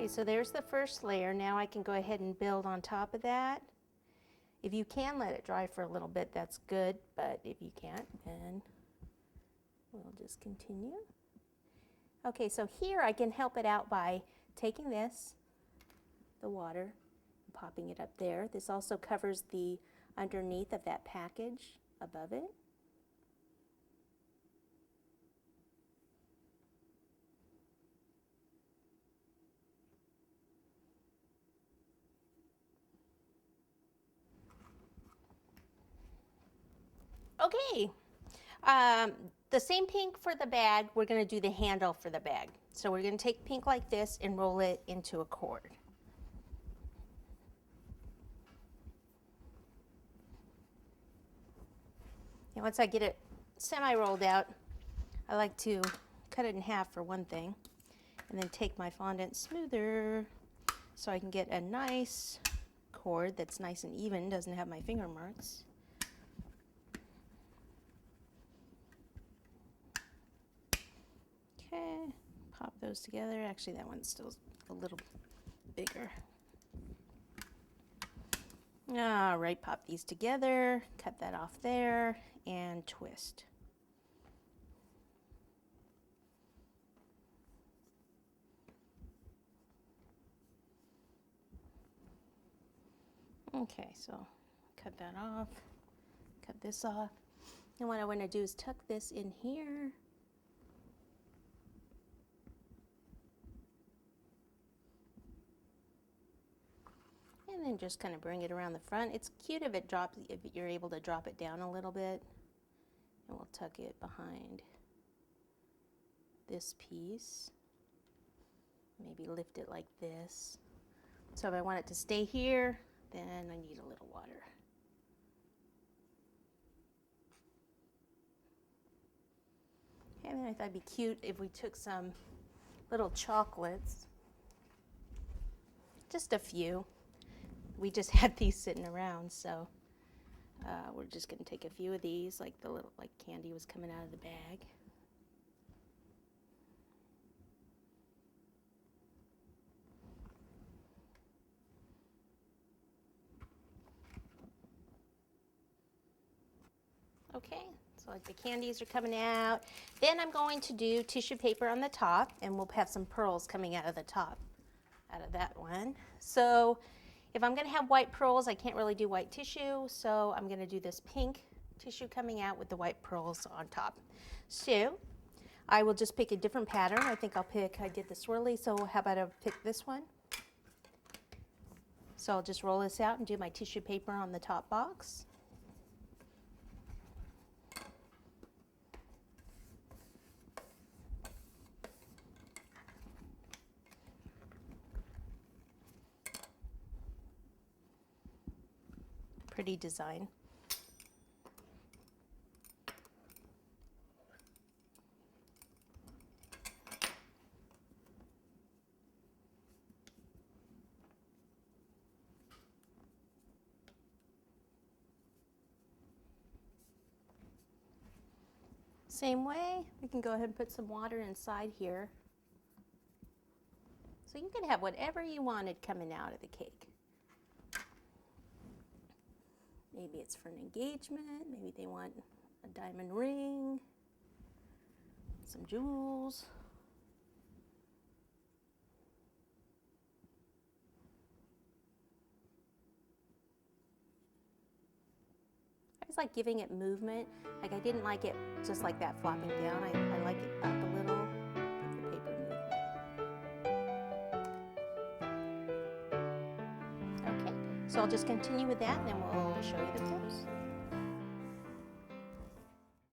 Okay, so there's the first layer. Now I can go ahead and build on top of that. If you can let it dry for a little bit, that's good, but if you can't, then we'll just continue. Okay, so here I can help it out by taking this, the water, and popping it up there. This also covers the underneath of that package above it. Okay, the same pink for the bag, we're going to do the handle for the bag. So we're going to take pink like this and roll it into a cord. And once I get it semi-rolled out, I like to cut it in half for one thing, and then take my fondant smoother so I can get a nice cord that's nice and even, doesn't have my finger marks. Okay, pop those together. Actually, that one's still a little bigger. All right, pop these together, cut that off there, and twist. Okay, so cut that off, cut this off. And what I want to do is tuck this in here. And then just kind of bring it around the front. It's cute if it drops, if you're able to drop it down a little bit. And we'll tuck it behind this piece. Maybe lift it like this. So if I want it to stay here, then I need a little water. And then I thought it'd be cute if we took some little chocolates. Just a few. We just had these sitting around, so we're just going to take a few of these, like the little, like candy was coming out of the bag. Okay, so like the candies are coming out. Then I'm going to do tissue paper on the top, and we'll have some pearls coming out of the top, out of that one. So if I'm going to have white pearls, I can't really do white tissue, so I'm going to do this pink tissue coming out with the white pearls on top. So I will just pick a different pattern. I think I did the swirly, so how about I pick this one? So I'll just roll this out and do my tissue paper on the top box. Pretty design. Same way, we can go ahead and put some water inside here. So you can have whatever you wanted coming out of the cake. Maybe it's for an engagement, maybe they want a diamond ring, some jewels. I just like giving it movement. Like I didn't like it just like that flopping down. I like it up a little, give the paper movement. Okay, so I'll just continue with that and then we'll show you the pose.